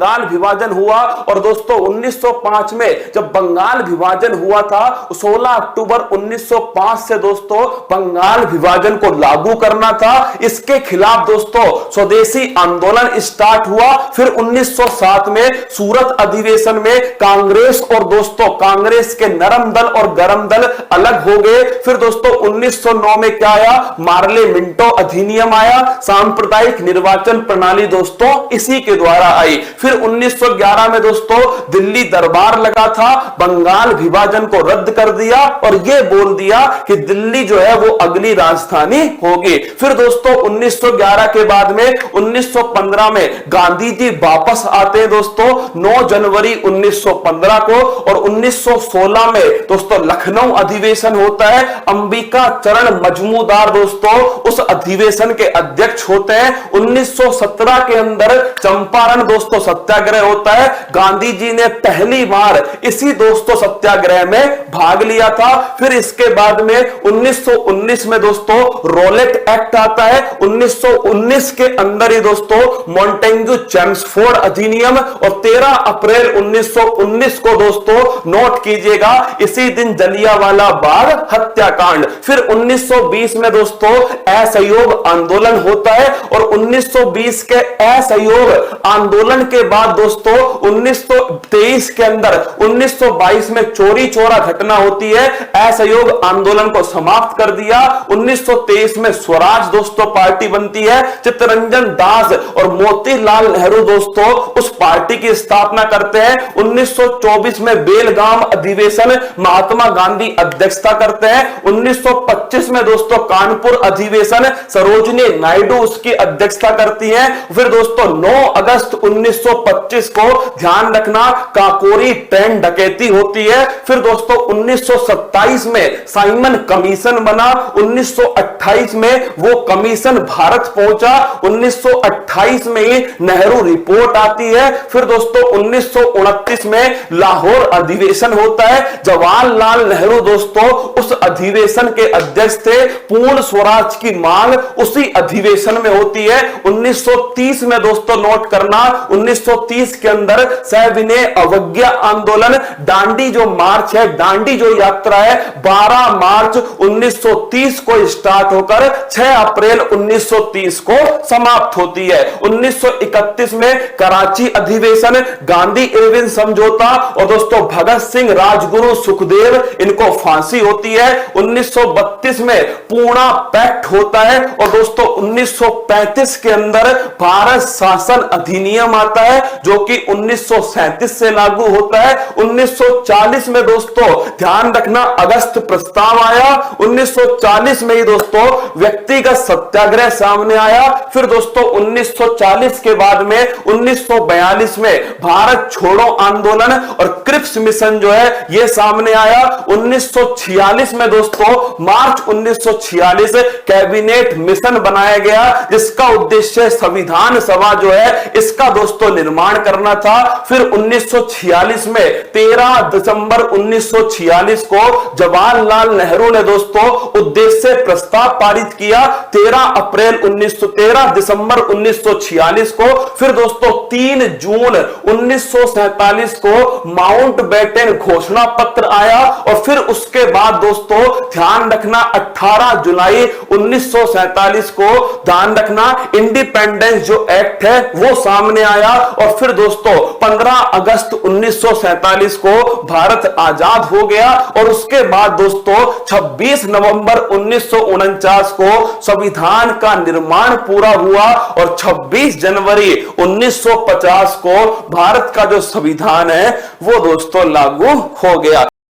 बंगाल विभाजन हुआ। और दोस्तों 1905 में जब बंगाल विभाजन हुआ था, 16 अक्टूबर 1905 से दोस्तों बंगाल विभाजन को लागू करना था। इसके खिलाफ दोस्तों स्वदेशी आंदोलन स्टार्ट हुआ। फिर 1907 में सूरत अधिवेशन में कांग्रेस और दोस्तों कांग्रेस के नरम दल और गरम दल अलग हो गए। फिर दोस्तों 1909 में क्या आया, मार्ले मिंटो अधिनियम आया। सांप्रदायिक निर्वाचन प्रणाली दोस्तों इसी के द्वारा आई। फिर 1911 में दोस्तों दिल्ली दरबार लगा था, बंगाल विभाजन को रद्द कर दिया और यह बोल दिया कि दिल्ली जो है वो अगली राजधानी होगी। फिर दोस्तों 1911 के बाद में 1915 में गांधी जी वापस आते हैं दोस्तों 9 जनवरी 1915 को। और 1916 में दोस्तों लखनऊ अधिवेशन होता है। अंबिका चरण मजमूदार दोस्तों उस अधिवेशन के अध्यक्ष होते हैं। 1917 के अंदर चंपारण दोस्तों सत्याग्रह होता है। गांधी जी ने पहली बार इसी दोस्तों सत्याग्रह में भाग लिया था। फिर इसके बाद में 1919 में दोस्तों रोलेट एक्ट आता है। 1919 के अंदर ही दोस्तों मॉन्टेग्यू चेम्सफोर्ड अधिनियम। और 13 अप्रैल 1919 को दोस्तों नोट कीजिएगा, इसी दिन जलियांवाला बाग हत्याकांड। फिर 1920 में दोस्तों असहयोग आंदोलन होता है। और 1920 के असहयोग आंदोलन के बाद दोस्तों 1923 के अंदर 1922 में चोरी चोरा घटना होती है। असहयोग आंदोलन को समाप्त कर दिया। 1923 में स्वराज दोस्तों पार्टी बनती है। चित्तरंजन दास और मोतीलाल नेहरू दोस्तों उस पार्टी की स्थापना करते हैं। 1924 में बेलगाम अधिवेशन महात्मा गांधी अध्यक्षता करते हैं। 1925 में दोस्तों कानपुर अधिवेशन सरोजनी नायडू उसकी अध्यक्षता करती हैं। फिर दोस्तों 9 अगस्त 1925 को ध्यान रखना काकोरी ट्रेन डकैती होती है। फिर दोस्तों 1927 में साइमन कमीशन बना। 1928 में वो कमीशन भारत पहुंचा। 1928 में ही नेहरू रिपोर्ट आती है। फिर दोस्तों 1929 में लाहौर अधिवेशन होता है। जवाहरलाल नेहरू दोस्तों उस अधिवेशन के अध्यक्ष थे। पूर्ण स्वराज की मांग उसी अधिवेशन में होती है। 1930 में दोस्तों नोट करना, 1930 के अंदर सविनय अवज्ञा आंदोलन, दांडी जो मार्च है, दांडी जो यात्रा है 12 मार्च 1930 को स्टार्ट होकर 6 अप्रैल 1930 को समाप्त होती है। 1931 में कराची अधिवेशन, गांधी इरविन समझौता और दोस्तों भगत सिंह, राजगुरु, सुखदेव इनको फांसी होती है। 1932 में पूना पैक्ट होता है। और दोस्तों 1935 के अंदर भारत शासन अधिनियम आता है जो कि 1937 से लागू होता है। 1940 में दोस्तों ध्यान रखना अगस्त प्रस्ताव आया। 1940 में ही दोस्तों व्यक्तिगत सत्याग्रह सामने आया। फिर दोस्तों 1940 के बाद में 1942 में भारत छोड़ो आंदोलन और क्रिप्स मिशन जो है यह सामने आया। 1946 में दोस्तों मार्च 1946 कैबिनेट मिशन बनाया गया जिसका उद्देश्य संविधान सभा जो है इसका दोस्तों निर्माण करना था। फिर 1946 में 13 दिसंबर 1946 को जवाहरलाल नेहरू ने दोस्तों उद्देश्य प्रस्ताव पारित किया। 13 दिसंबर 1946 को। फिर दोस्तों 3 जून 1947 को माउंटबेटन घोषणा पत्र आया। और फिर उसके बाद दोस्तों ध्यान रखना 18 जुलाई 1947 को ध्यान रखना इंडिपेंडेंस जो एक्ट है वो सामने आया। और फिर दोस्तों 15 अगस्त 1947 को भारत आजाद हो गया। और उसके बाद दोस्तों 26 नवंबर 1949 को संविधान का निर्माण पूरा हुआ। और 26 जनवरी 1950 को भारत का जो संविधान है वो दोस्तों लागू हो गया।